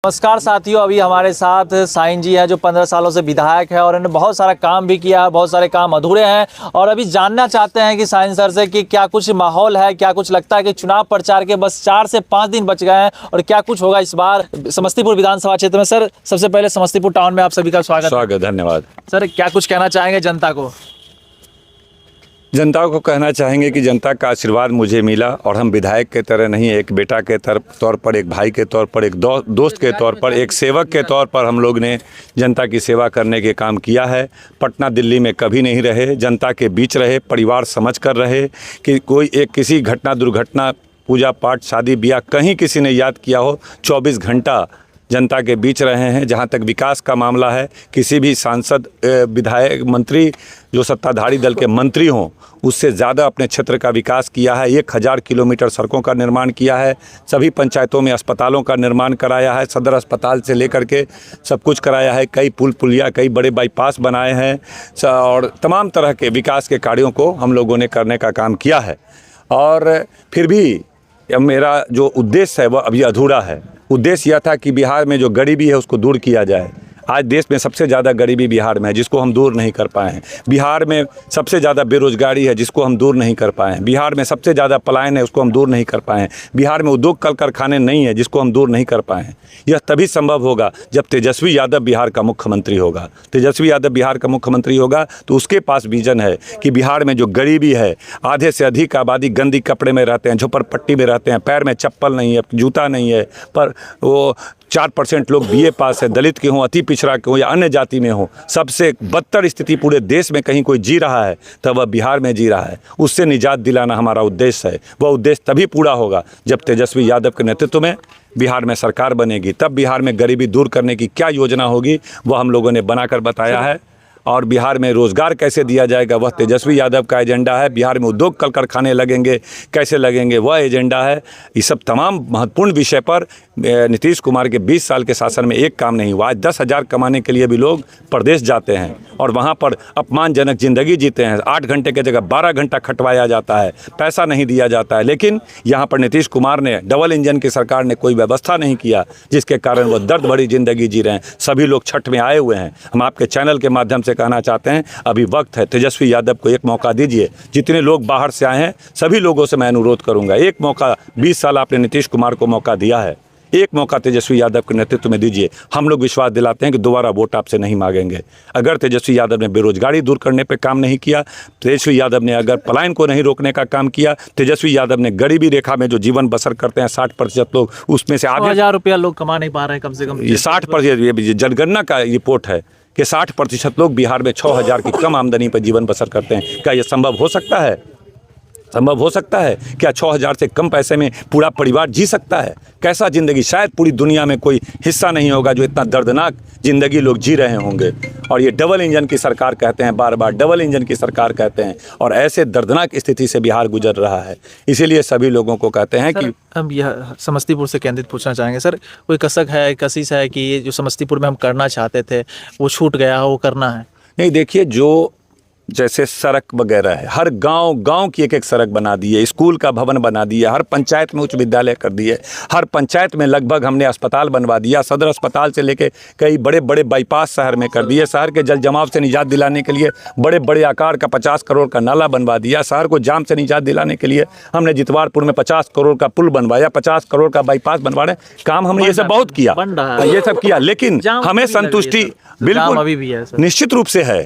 नमस्कार साथियों, अभी हमारे साथ साइन जी हैं जो 15 सालों से विधायक है और इन्होंने बहुत सारा काम भी किया है। बहुत सारे काम अधूरे हैं और अभी जानना चाहते हैं कि साइन सर से कि क्या कुछ माहौल है, क्या कुछ लगता है कि चुनाव प्रचार के बस 4 से 5 दिन बच गए हैं और क्या कुछ होगा इस बार समस्तीपुर विधानसभा क्षेत्र में। सर, सबसे पहले समस्तीपुर टाउन में आप सभी का स्वागत। धन्यवाद सर, क्या कुछ कहना चाहेंगे जनता को? जनता को कहना चाहेंगे कि जनता का आशीर्वाद मुझे मिला और हम विधायक के तरह नहीं, एक बेटा के तौर पर, एक भाई के तौर पर, एक दोस्त के तौर पर, एक सेवक के तौर पर हम लोग ने जनता की सेवा करने के काम किया है। पटना दिल्ली में कभी नहीं रहे, जनता के बीच रहे, परिवार समझ कर रहे कि कोई एक किसी घटना दुर्घटना, पूजा पाठ, शादी ब्याह कहीं किसी ने याद किया हो, 24 घंटा जनता के बीच रहे हैं। जहाँ तक विकास का मामला है, किसी भी सांसद, विधायक, मंत्री जो सत्ताधारी दल के मंत्री हों, उससे ज़्यादा अपने क्षेत्र का विकास किया है। 1000 किलोमीटर सड़कों का निर्माण किया है, सभी पंचायतों में अस्पतालों का निर्माण कराया है, सदर अस्पताल से लेकर के सब कुछ कराया है। कई पुल पुलिया, कई बड़े बाईपास बनाए हैं और तमाम तरह के विकास के कार्यों को हम लोगों ने करने का काम किया है। और फिर भी मेरा जो उद्देश्य है वह अभी अधूरा है। उद्देश्य यह था कि बिहार में जो गरीबी है उसको दूर किया जाए। आज देश में सबसे ज़्यादा गरीबी बिहार में है, जिसको हम दूर नहीं कर पाए हैं। बिहार में सबसे ज़्यादा बेरोजगारी है, जिसको हम दूर नहीं कर पाए हैं। बिहार में सबसे ज़्यादा पलायन है, उसको हम दूर नहीं कर पाए हैं। बिहार में उद्योग कल कारखाने नहीं है, जिसको हम दूर नहीं कर पाए हैं। यह तभी संभव होगा जब तेजस्वी यादव बिहार का मुख्यमंत्री होगा। तेजस्वी यादव बिहार का मुख्यमंत्री होगा तो उसके पास विजन है कि बिहार में जो गरीबी है, आधे से अधिक आबादी गंदी कपड़े में रहते हैं, झोपड़पट्टी में रहते हैं, पैर में चप्पल नहीं है, जूता नहीं है, पर वो 4% लोग BA पास है, दलित के हों, अति पिछड़ा के हों या अन्य जाति में हों, सबसे बदतर स्थिति पूरे देश में कहीं कोई जी रहा है तब वह बिहार में जी रहा है। उससे निजात दिलाना हमारा उद्देश्य है। वह उद्देश्य तभी पूरा होगा जब तेजस्वी यादव के नेतृत्व में बिहार में सरकार बनेगी। तब बिहार में गरीबी दूर करने की क्या योजना होगी वह हम लोगों ने बनाकर बताया है। और बिहार में रोज़गार कैसे दिया जाएगा वह तेजस्वी यादव का एजेंडा है। बिहार में उद्योग कल कारखाने लगेंगे, कैसे लगेंगे वह एजेंडा है। ये सब तमाम महत्वपूर्ण विषय पर नीतीश कुमार के 20 साल के शासन में एक काम नहीं हुआ। आज 10,000 कमाने के लिए भी लोग प्रदेश जाते हैं और वहाँ पर अपमानजनक ज़िंदगी जीते हैं। 8 घंटे की जगह 12 घंटा खटवाया जाता है, पैसा नहीं दिया जाता है। लेकिन यहाँ पर नीतीश कुमार ने, डबल इंजन की सरकार ने कोई व्यवस्था नहीं किया, जिसके कारण वह दर्द भरी ज़िंदगी जी रहे हैं। सभी लोग छठ में आए हुए हैं। हम आपके चैनल के माध्यम से कहना चाहते हैं, अभी वक्त है, तेजस्वी यादव को एक मौका दीजिए। जितने लोग बाहर से आए हैं सभी लोगों से मैं अनुरोध करूंगा, एक मौका, 20 साल आपने नीतीश कुमार को मौका दिया है, एक मौका तेजस्वी यादव के नेतृत्व में दीजिए। हम लोग विश्वास दिलाते हैं कि दोबारा वोट आपसे नहीं मांगेंगे। अगर तेजस्वी यादव ने बेरोजगारी दूर करने पे काम नहीं किया, तेजस्वी यादव ने अगर पलायन को नहीं रोकने का काम किया, तेजस्वी यादव ने गरीबी रेखा में जो जीवन बसर करते हैं 60% लोग, उसमें से आधे 1000 रुपया लोग कमा नहीं पा रहे हैं कम से कम। ये 60%, ये जनगणना का रिपोर्ट है कि 60% लोग बिहार में 6000 की कम आमदनी पर जीवन बसर करते हैं। क्या यह संभव हो सकता है? संभव हो सकता है? क्या 6000 से कम पैसे में पूरा परिवार जी सकता है? कैसा ज़िंदगी, शायद पूरी दुनिया में कोई हिस्सा नहीं होगा जो इतना दर्दनाक ज़िंदगी लोग जी रहे होंगे। और ये डबल इंजन की सरकार कहते हैं, बार बार डबल इंजन की सरकार कहते हैं, और ऐसे दर्दनाक स्थिति से बिहार गुजर रहा है। इसीलिए सभी लोगों को कहते हैं कि हम यह समस्तीपुर से केंद्रित पूछना चाहेंगे। सर, कोई कसक है, कशिश है कि ये जो समस्तीपुर में हम करना चाहते थे वो छूट गया हो, वो करना है? नहीं, देखिए, जो जैसे सड़क वगैरह है, हर गांव की एक सड़क बना दी है, स्कूल का भवन बना दिया, हर पंचायत में उच्च विद्यालय कर दिए, हर पंचायत में लगभग हमने अस्पताल बनवा दिया, सदर अस्पताल से लेके कई बड़े बड़े बाईपास शहर में कर दिए, शहर के जल जमाव से निजात दिलाने के लिए बड़े बड़े आकार का 50 करोड़ का नाला बनवा दिया, शहर को जाम से निजात दिलाने के लिए हमने जितवारपुर में 50 करोड़ का पुल बनवाया, 50 करोड़ का बाईपास बनवा रहे काम हमने ये सब बहुत किया, ये सब किया। लेकिन हमें संतुष्टि बिल्कुल निश्चित रूप से है,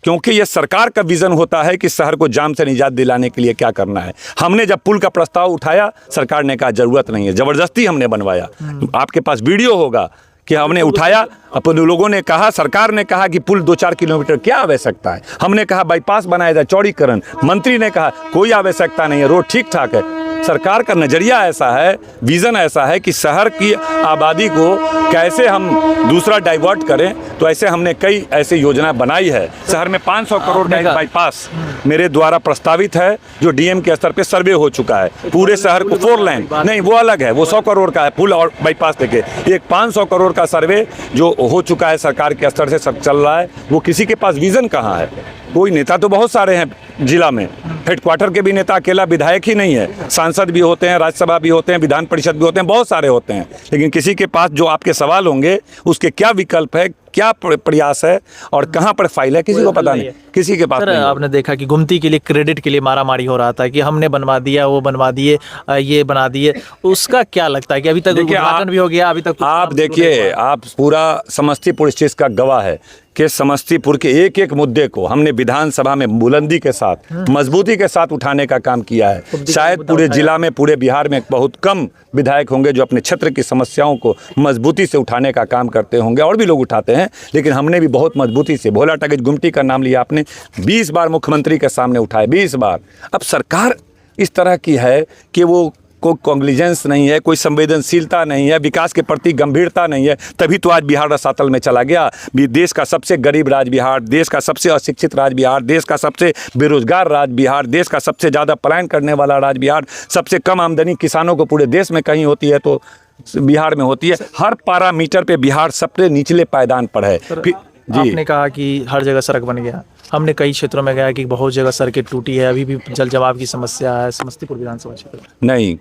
क्योंकि ये सरकार का विजन होता है कि शहर को जाम से निजात दिलाने के लिए क्या करना है। हमने जब पुल का प्रस्ताव उठाया, सरकार ने कहा जरूरत नहीं है, जबरदस्ती हमने बनवाया। आपके पास वीडियो होगा कि हमने उठाया, अपन लोगों ने कहा, सरकार ने कहा कि पुल 2-4 किलोमीटर क्या आवश्यकता है, हमने कहा बाईपास बनाया जाए, चौड़ीकरण, मंत्री ने कहा कोई आवश्यकता नहीं है, रोड ठीक ठाक है। सरकार का नज़रिया ऐसा है, विज़न ऐसा है कि शहर की आबादी को कैसे हम दूसरा डाइवर्ट करें, तो ऐसे हमने कई ऐसी योजना बनाई है। शहर में 500 करोड़ का एक बाईपास मेरे द्वारा प्रस्तावित है, जो DM के स्तर पे सर्वे हो चुका है। पूरे शहर को 4 लेन नहीं, वो अलग है, वो 100 करोड़ का है पुल और बाईपास देखे। एक 500 करोड़ का सर्वे जो हो चुका है सरकार के स्तर से सब चल रहा है। वो किसी के पास विज़न कहाँ है? कोई नेता तो बहुत सारे हैं जिला में, हेडक्वार्टर के भी नेता अकेला विधायक ही नहीं है, सांसद भी होते हैं, राज्यसभा भी होते हैं, विधान परिषद भी होते हैं, बहुत सारे होते हैं। लेकिन किसी के पास जो आपके सवाल होंगे उसके क्या विकल्प है, क्या प्रयास है और कहाँ पर फाइल है, किसी को पता नहीं, किसी के पास सर नहीं। आपने देखा कि गुमती के लिए क्रेडिट के लिए मारामारी हो रहा था कि हमने बनवा दिया, वो बनवा दिए, ये बना दिए, उसका क्या लगता है कि अभी तक उद्घाटन भी हो गया, अभी तक आप देखिए, आप पूरा समस्तीपुर इस चीज़ का गवाह है कि समस्तीपुर के एक एक मुद्दे को हमने विधानसभा में बुलंदी के साथ, मजबूती के साथ उठाने का काम किया है। शायद पूरे जिला में, पूरे बिहार में बहुत कम विधायक होंगे जो अपने क्षेत्र की समस्याओं को मजबूती से उठाने का काम करते होंगे, और भी लोग उठाते हैं, लेकिन हमने भी बहुत मजबूती से, भोला टगेज गुमटी का नाम लिया आपने, 20 बार मुख्यमंत्री के सामने उठाए, 20 बार। अब सरकार इस तरह की है कि वो कोई कॉन्ग्लिजेंस नहीं है, कोई संवेदनशीलता नहीं है, विकास के प्रति गंभीरता नहीं है, तभी तो आज बिहार रसातल में चला गया। देश का सबसे गरीब राज्य बिहार, देश का सबसे अशिक्षित राज्य बिहार, देश का सबसे बेरोजगार राज्य बिहार, देश का सबसे ज़्यादा पलायन करने वाला राज्य बिहार, सबसे कम आमदनी किसानों को पूरे देश में कहीं होती है तो बिहार में होती है। हर पैरामीटर पे बिहार सबसे निचले पायदान पर है। फिर आपने कहा कि हर जगह सड़क बन गया, हमने कई क्षेत्रों में गया कि बहुत जगह सड़कें टूटी है, अभी भी जल जमाव की समस्या है समस्तीपुर विधानसभा क्षेत्र में। नहीं,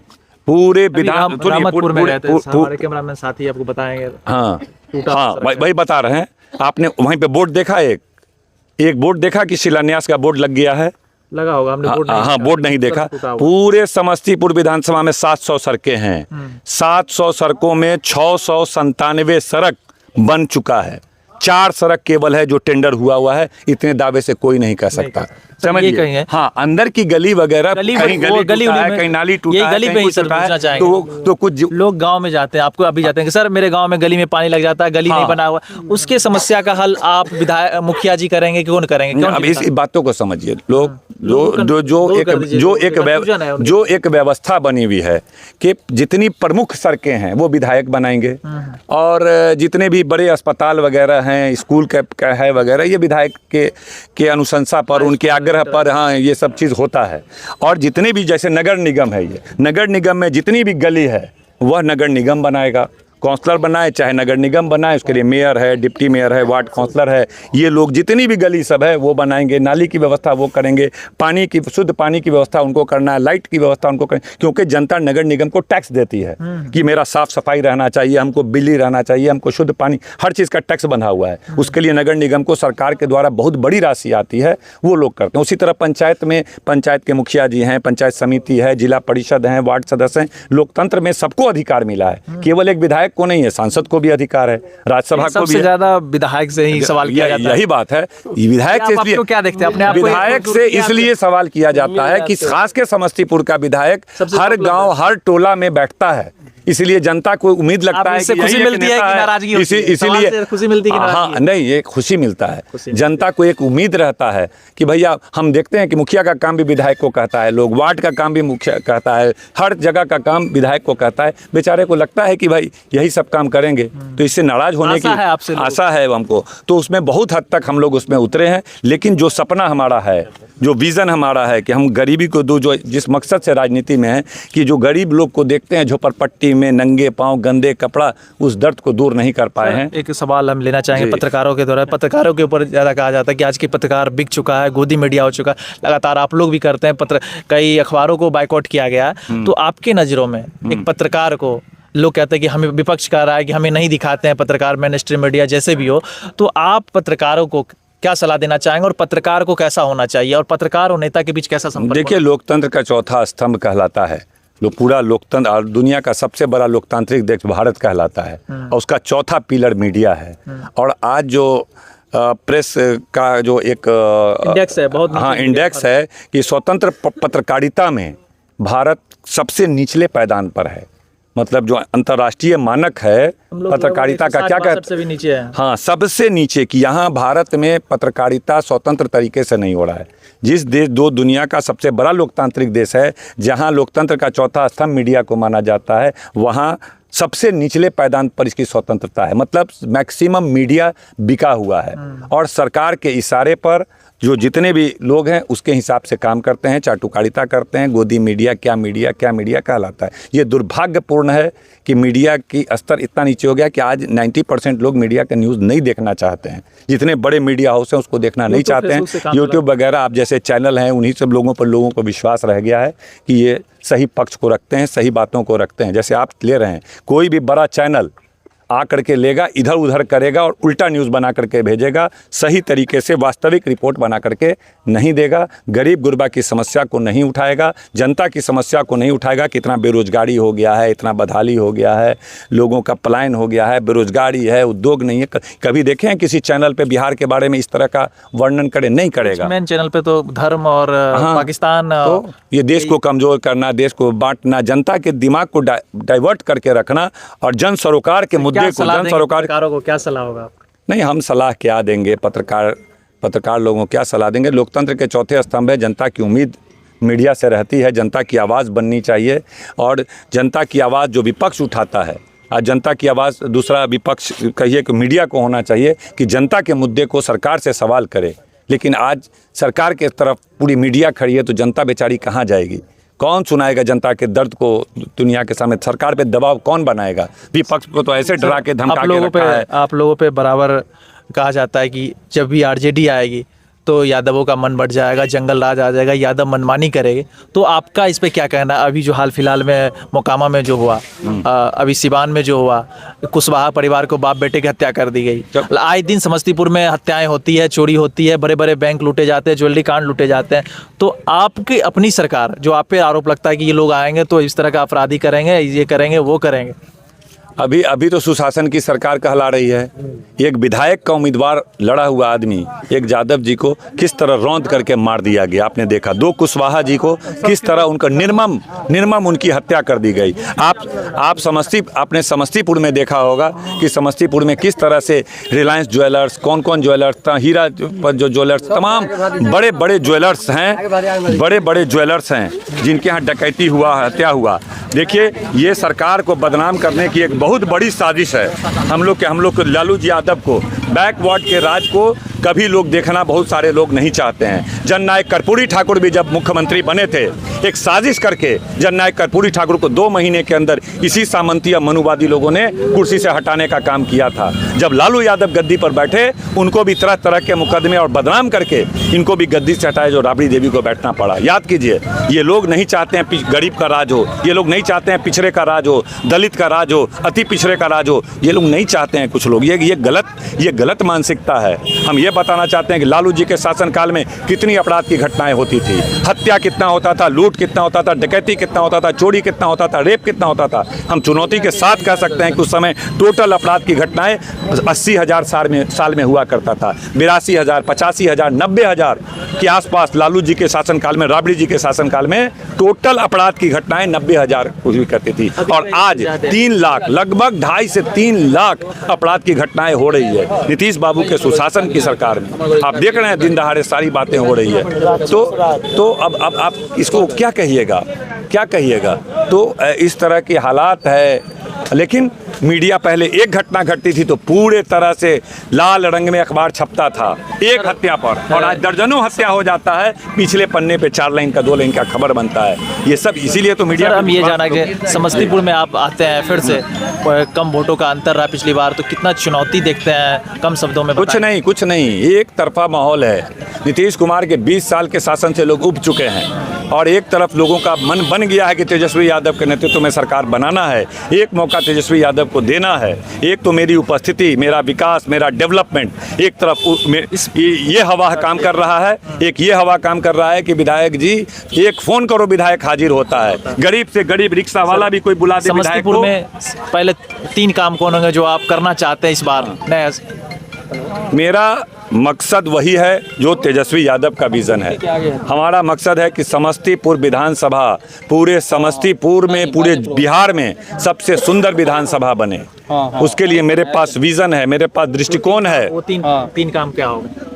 पूरे विधान रामतपुर में गए थे, हमारे कैमरामैन साथी आपको बताएंगे। हाँ हाँ, वही बता रहे हैं। आपने वहीं पे बोर्ड देखा, एक बोर्ड देखा कि शिलान्यास का बोर्ड लग गया है, लगा होगा, हमने बोर्ड हाँ, बोर्ड नहीं देखा। पूरे समस्तीपुर विधानसभा में 700 सड़कें हैं, 700 सड़कों में 697 सड़क बन चुका है, 4 सड़क केवल है जो टेंडर हुआ है। इतने दावे से कोई नहीं कह सकता, समझिए। हाँ, अंदर की गली वगैरह, कहीं गली टूटा है, कहीं नाली टूटा है, गली पे ही सर पूछना चाहेंगे तो कुछ लोग गांव में जाते हैं, आपको अभी जाते हैं कि सर मेरे गांव में गली में पानी लग जाता है, गली नहीं बना हुआ, उसके समस्या का हल आप विधायक मुखिया जी करेंगे कि कौन करेंगे? अब इस बातों को समझिए, लोग जो एक व्यवस्था बनी हुई है कि जितनी प्रमुख सड़कें हैं वो विधायक बनाएंगे, और जितने भी बड़े अस्पताल वगैरह हैं, स्कूल का है वगैरह, ये विधायक के अनुशंसा पर, उनके आग्रह पर, हाँ, ये सब चीज़ होता है। और जितने भी, जैसे नगर निगम है, ये नगर निगम में जितनी भी गली है वह नगर निगम बनाएगा, काउंसलर बनाए चाहे नगर निगम बनाए, उसके लिए मेयर है, डिप्टी मेयर है, वार्ड काउंसलर है, ये लोग जितनी भी गली सब है वो बनाएंगे, नाली की व्यवस्था वो करेंगे, पानी की, शुद्ध पानी की व्यवस्था उनको करना है, लाइट की व्यवस्था उनको करें, क्योंकि जनता नगर निगम को टैक्स देती है कि मेरा साफ सफाई रहना चाहिए, हमको बिजली रहना चाहिए, हमको शुद्ध पानी, हर चीज़ का टैक्स बंधा हुआ है। उसके लिए नगर निगम को सरकार के द्वारा बहुत बड़ी राशि आती है, वो लोग करते हैं। उसी तरह पंचायत में, पंचायत के मुखिया जी हैं, पंचायत समिति है, जिला परिषद हैं, वार्ड सदस्य हैं, लोकतंत्र में सबको अधिकार मिला है, केवल एक विधायक को नहीं है, सांसद को भी अधिकार है, राज्यसभा को भी। सबसे ज्यादा विधायक से ही सवाल किया जाता है, यही बात है। विधायक से इसलिए, क्या देखते हैं अपने आप को, विधायक से इसलिए सवाल किया जाता है कि खास के समस्तीपुर का विधायक हर गांव, हर टोला में बैठता है, इसलिए जनता को उम्मीद लगता है कि खुशी मिलती है कि नाराजगी होती है? इसीलिए खुशी मिलती है कि हाँ, नहीं, ये खुशी मिलता है, जनता को एक उम्मीद रहता है कि भैया, हम देखते हैं कि मुखिया का काम भी विधायक को कहता है, लोग वार्ड का काम भी मुखिया कहता है, हर जगह का काम विधायक को कहता है। बेचारे को लगता है कि भाई यही सब काम करेंगे, तो इससे नाराज होने की आशा है हमको, तो उसमें बहुत हद तक हम लोग उसमें उतरे हैं। लेकिन जो सपना हमारा है, जो विज़न हमारा है कि हम गरीबी को दूर, जो जिस मकसद से राजनीति में है कि जो गरीब लोग को देखते हैं झोपड़पट्टी में, नंगे पांव, गंदे कपड़ा, उस दर्द को दूर नहीं कर पाए हैं। एक सवाल हम लेना चाहेंगे पत्रकारों के द्वारा, पत्रकारों के ऊपर ज़्यादा कहा जाता है कि आज के पत्रकार बिक चुका है, गोदी मीडिया हो चुका है, लगातार आप लोग भी करते हैं, कई अखबारों को बाइकआउट किया गया, तो आपके नज़रों में एक पत्रकार को, लोग कहते हैं कि हमें, विपक्ष कह रहा है कि हमें नहीं दिखाते हैं पत्रकार, मेनस्ट्रीम मीडिया जैसे भी हो, तो आप पत्रकारों को क्या सलाह देना चाहेंगे और पत्रकार को कैसा होना चाहिए और पत्रकार और नेता के बीच कैसा संपर्क? देखिए, लोकतंत्र का चौथा स्तंभ कहलाता है, पूरा लोकतंत्र, और दुनिया का सबसे बड़ा लोकतांत्रिक देश भारत कहलाता है, और उसका चौथा पिलर मीडिया है। और आज जो प्रेस का जो एक इंडेक्स है, बहुत, हाँ, इंडेक्स है कि स्वतंत्र पत्रकारिता में भारत सबसे निचले पायदान पर है। मतलब जो अंतर्राष्ट्रीय मानक है पत्रकारिता का, क्या कहते हैं, सबसे भी नीचे है। हाँ, सबसे नीचे, कि यहाँ भारत में पत्रकारिता स्वतंत्र तरीके से नहीं हो रहा है। जिस देश, दो दुनिया का सबसे बड़ा लोकतांत्रिक देश है, जहाँ लोकतंत्र का चौथा स्तंभ मीडिया को माना जाता है, वहाँ सबसे निचले पायदान पर इसकी स्वतंत्रता है। मतलब मैक्सिमम मीडिया बिका हुआ है, और सरकार के इशारे पर जो जितने भी लोग हैं उसके हिसाब से काम करते हैं, चाटुकारिता करते हैं। गोदी मीडिया क्या कहलाता है। ये दुर्भाग्यपूर्ण है कि मीडिया की स्तर इतना नीचे हो गया कि आज 90% लोग मीडिया का न्यूज़ नहीं देखना चाहते हैं। जितने बड़े मीडिया हाउस हैं उसको देखना नहीं चाहते हैं। यूट्यूब वगैरह आप जैसे चैनल हैं उन्हीं सब लोगों पर लोगों को विश्वास रह गया है कि ये सही पक्ष को रखते हैं, सही बातों को रखते हैं। जैसे आप ले रहे हैं, कोई भी बड़ा चैनल आ करके लेगा, इधर उधर करेगा और उल्टा न्यूज़ बना करके भेजेगा, सही तरीके से वास्तविक रिपोर्ट बना करके नहीं देगा, गरीब गुरबा की समस्या को नहीं उठाएगा, जनता की समस्या को नहीं उठाएगा। कितना बेरोजगारी हो गया है, इतना बदहाली हो गया है, लोगों का पलायन हो गया है, बेरोजगारी है, उद्योग नहीं है। कभी देखे हैं किसी चैनल पे बिहार के बारे में इस तरह का वर्णन करे? नहीं करेगा। मेन चैनल पे तो धर्म और पाकिस्तान, तो ये देश को कमज़ोर करना, देश को बांटना, जनता के दिमाग को डाइवर्ट करके रखना और जन सरोकार के मुद्दे को, जन सरकारों को क्या सलाह होगा? नहीं, हम सलाह क्या देंगे? पत्रकार लोगों को क्या सलाह देंगे? लोकतंत्र के चौथे स्तंभ है। जनता की उम्मीद मीडिया से रहती है, जनता की आवाज़ बननी चाहिए और जनता की आवाज़ जो विपक्ष उठाता है, आज जनता की आवाज़ दूसरा विपक्ष कहिए कि मीडिया को होना चाहिए कि जनता के मुद्दे को सरकार से सवाल करे। लेकिन आज सरकार के तरफ पूरी मीडिया खड़ी है तो जनता बेचारी कहाँ जाएगी? कौन सुनाएगा जनता के दर्द को दुनिया के सामने? सरकार पे दबाव कौन बनाएगा? विपक्ष को तो ऐसे डरा के धमका के रखा है। आप लोगों पे बराबर कहा जाता है कि जब भी आरजेडी आएगी तो यादवों का मन बढ़ जाएगा, जंगल राज आ जाएगा, यादव मनमानी करेंगे। तो आपका इस पे क्या कहना है? अभी जो हाल फिलहाल में मोकामा में जो हुआ, अभी सिवान में जो हुआ, कुशवाहा परिवार को बाप बेटे की हत्या कर दी गई। आए दिन समस्तीपुर में हत्याएं होती है, चोरी होती है, बड़े बड़े बैंक लूटे जाते हैं, ज्वेलरी कांड लूटे जाते हैं। तो आपकी अपनी सरकार, जो आप पे आरोप लगता है कि ये लोग आएंगे तो इस तरह का अपराधी करेंगे, ये करेंगे, वो करेंगे, अभी तो सुशासन की सरकार कहला रही है। एक विधायक का उम्मीदवार लड़ा हुआ आदमी, एक यादव जी को किस तरह रौंद करके मार दिया गया, आपने देखा। 2 कुशवाहा जी को किस तरह उनका निर्मम उनकी हत्या कर दी गई। आपने समस्तीपुर में देखा होगा कि समस्तीपुर में किस तरह से रिलायंस ज्वेलर्स, कौन कौन ज्वेलर्स, हीरा पर जो ज्वेलर्स, तमाम बड़े बड़े ज्वेलर्स हैं जिनके यहाँ डकैती हुआ, हत्या हुआ। देखिए, ये सरकार को बदनाम करने की एक बहुत बड़ी साजिश है। हम लोग के लालू जी यादव को, बैकवर्ड के राज को कभी लोग देखना बहुत सारे लोग नहीं चाहते हैं। जननायक कर्पूरी ठाकुर भी जब मुख्यमंत्री बने थे, एक साजिश करके जननायक कर्पूरी ठाकुर को 2 महीने के अंदर इसी सामंती मनुवादी लोगों ने कुर्सी से हटाने का काम किया था। जब लालू यादव गद्दी पर बैठे, उनको भी तरह तरह के मुकदमे और बदनाम करके इनको भी गद्दी से हटाए, जो राबड़ी देवी को बैठना पड़ा। याद कीजिए, ये लोग नहीं चाहते हैं गरीब का राज हो, ये लोग नहीं चाहते हैं पिछड़े का राज हो, दलित का राज हो, अति पिछड़े का राज हो, ये लोग नहीं चाहते हैं। कुछ लोग ये गलत मानसिकता है। हम ये बताना चाहते हैं कि लालू जी के शासनकाल में कितनी अपराध की घटनाएं होती थी, हत्या कितना होता था, लूट कितना होता था, डकैती कितना होता था, चोरी कितना होता था, रेप कितना होता था। हम चुनौती के साथ कह सकते हैं कि उस समय टोटल अपराध की घटनाएं 80,000 साल में हुआ करता था। 82,000, 85,000, 90,000 के आसपास लालू जी के शासनकाल में, राबड़ी जी के शासनकाल में टोटल अपराध की घटनाएं 90,000 हुई करती थी। और आज 3 लाख, लगभग 2.5 से 3 लाख अपराध की घटनाएं हो रही है नीतीश बाबू के सुशासन की सरकार में। आप देख रहे हैं दिन दहाड़े सारी बातें हो रही है। तो अब आप इसको क्या कहिएगा? तो इस तरह के हालात है। लेकिन मीडिया पहले एक घटना घटती थी तो पूरे तरह से लाल रंग में अखबार छपता था एक हत्या पर, और आज दर्जनों हत्या हो जाता है, पिछले पन्ने पे 4 लाइन का 2 लाइन का खबर बनता है। ये सब इसीलिए तो मीडिया। हम ये जाना कि समस्तीपुर में आप आते हैं, फिर से कम वोटों का अंतर रहा पिछली बार, तो कितना चुनौती देखते हैं? कम शब्दों में कुछ नहीं, एक तरफा माहौल है। नीतीश कुमार के 20 साल के शासन से लोग उब चुके हैं और एक तरफ लोगों का मन बन गया है कि तेजस्वी यादव के नेतृत्व में सरकार बनाना है, एक मौका तेजस्वी यादव को देना है। एक तो मेरी उपस्थिति, मेरा विकास, मेरा डेवलपमेंट, एक तरफ ये हवा काम कर रहा है, एक ये हवा काम कर रहा है कि विधायक जी एक फ़ोन करो, विधायक हाजिर होता है। गरीब से गरीब रिक्शा वाला भी कोई बुला दे विधायक को। में पहले 3 काम कौन होंगे जो आप करना चाहते हैं इस बार? मेरा मकसद वही है जो तेजस्वी यादव का विज़न है। हमारा मकसद है कि समस्तीपुर विधानसभा पूरे समस्तीपुर में, पूरे बिहार में सबसे सुंदर विधानसभा बने। उसके लिए मेरे पास विज़न है, मेरे पास दृष्टिकोण है। वो तीन काम क्या होगा?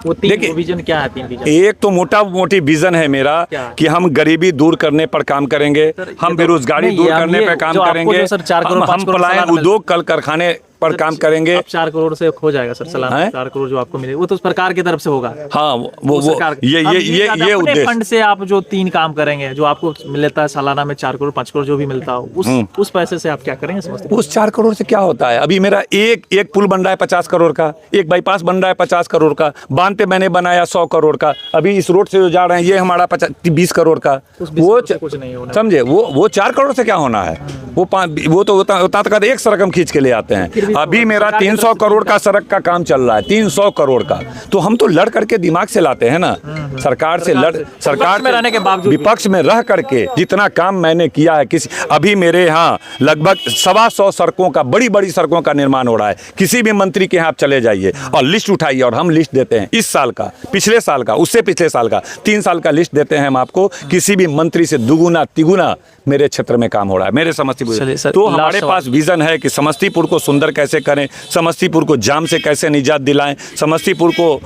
वो विजन क्या है? 3 विजन। एक तो मोटी विजन है मेरा कि हम गरीबी दूर करने पर काम करेंगे, हम बेरोजगारी दूर करने पर काम करेंगे, हम पलायन, उद्योग, कल कारखाने पर काम करेंगे। अब 4 करोड़ से हो जाएगा सर सालाना, 4 करोड़ जो आपको मिलेगा वो तो सरकार की तरफ से होगा। हाँ वो ये उद्देश्य फंड से आप जो 3 काम करेंगे, जो आपको मिलता है सालाना में 4 करोड़ 5 करोड़ जो भी मिलता हो, उस पैसे से आप क्या करेंगे समझते? उस 4 करोड़ से क्या होता है? अभी मेरा एक पुल बन रहा है 50 करोड़ का, एक बाईपास बन रहा है 50 करोड़ का, बांध पे मैंने बनाया 100 करोड़ का, अभी इस रोड से जो जा रहे हैं ये हमारा 20 करोड़ का। वो कुछ नहीं होना, समझे? वो 4 करोड़ से क्या होना है? वो तो उतना तक एक सड़क हम खींच के ले आते हैं। अभी मेरा 300 करोड़ का सड़क का काम चल रहा है, 300 करोड़ का। तो हम तो लड़ करके दिमाग से लाते हैं ना, सरकार से में रहने के बावजूद, विपक्ष में रह करके जितना काम मैंने किया है। अभी मेरे यहाँ लगभग 125 सड़कों का, बड़ी बड़ी सड़कों का निर्माण हो रहा है। किसी भी मंत्री के यहाँ आप चले जाइए और लिस्ट उठाइए और हम लिस्ट देते हैं, इस साल का, पिछले साल का, उससे पिछले साल का, 3 साल का लिस्ट देते हैं हम आपको। किसी भी मंत्री से दुगुना तिगुना मेरे क्षेत्र में काम हो रहा है, मेरे समस्तीपुर। तो हमारे पास विजन है कि समस्तीपुर को सुंदर कैसे करें, समस्तीपुर को जाम से कैसे निजात दिलाएं, समस्तीपुर को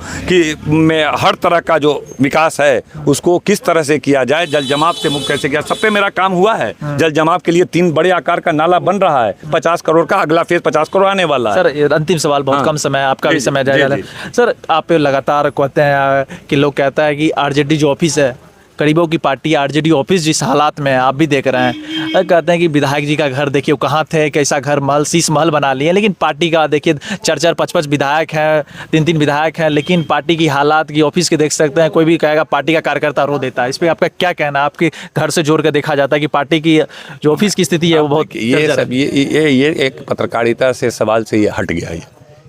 में हर तरह का जो विकास है उसको किस तरह से किया जाए, जल जमाव से मुक्त कैसे किया। सब पे मेरा काम हुआ है। जल जमाव के लिए 3 बड़े आकार का नाला बन रहा है, 50 करोड़ का, अगला फेज 50 करोड़ आने वाला है। सर अंतिम सवाल, बहुत कम समय, आपका भी समय जाएगा सर। आप लगातार कहते हैं कि लोग कहता है कि आरजेडी जो ऑफिस है, गरीबों की पार्टी आरजेडी ऑफिस जिस हालात में है आप भी देख रहे हैं, कहते हैं कि विधायक जी का घर देखिए वो कहाँ थे, कैसा घर महल शीश महल बना लिए। लेकिन पार्टी का देखिए 4-4 5-5 विधायक हैं, 3-3 विधायक हैं, लेकिन पार्टी की हालात की ऑफिस के देख सकते हैं। कोई भी कहेगा पार्टी का कार्यकर्ता रो देता है। इस पर आपका क्या कहना है? आपके घर से जोड़ कर देखा जाता है कि पार्टी की जो ऑफिस की स्थिति है वो बहुत, ये एक पत्रकारिता से सवाल से ये हट गया।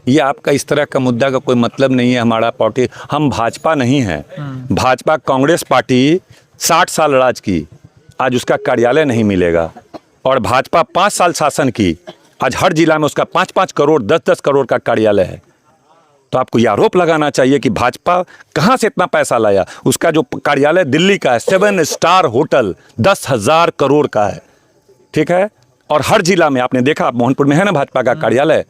ये आपका इस तरह का मुद्दा का कोई मतलब नहीं है। हमारा पार्टी, हम भाजपा नहीं है। भाजपा कांग्रेस पार्टी 60 साल राज की, आज उसका कार्यालय नहीं मिलेगा। और भाजपा 5 साल शासन की, आज हर जिला में उसका 5-5 करोड़ 10-10 करोड़ का कार्यालय है। तो आपको यह आरोप लगाना चाहिए कि भाजपा कहाँ से इतना पैसा लाया। उसका जो कार्यालय दिल्ली का है, 7 स्टार होटल 10,000 करोड़ का है, ठीक है। और हर जिला में आपने देखा, मोहनपुर में है ना भाजपा का कार्यालय,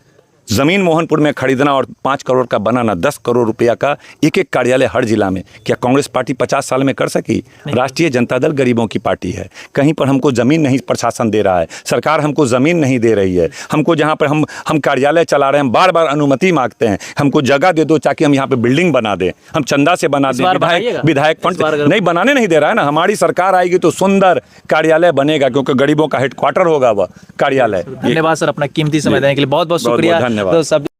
ज़मीन मोहनपुर में खरीदना और 5 करोड़ का बनाना, 10 करोड़ रुपया का एक कार्यालय हर जिला में। क्या कांग्रेस पार्टी 50 साल में कर सकी? राष्ट्रीय जनता दल गरीबों की पार्टी है। कहीं पर हमको ज़मीन नहीं प्रशासन दे रहा है, सरकार हमको ज़मीन नहीं दे रही है। हमको जहाँ पर हम कार्यालय चला रहे हैं, बार बार अनुमति मांगते हैं, हमको जगह दे दो ताकि हम यहाँ पर बिल्डिंग बना दें, हम चंदा से बना दें। विधायक फंड नहीं बनाने नहीं दे रहा है ना। हमारी सरकार आएगी तो सुंदर कार्यालय बनेगा, क्योंकि गरीबों का हेडक्वार्टर होगा वह कार्यालय। धन्यवाद सर, अपना कीमती समय देने के लिए बहुत बहुत शुक्रिया। धन्यवाद। तो सब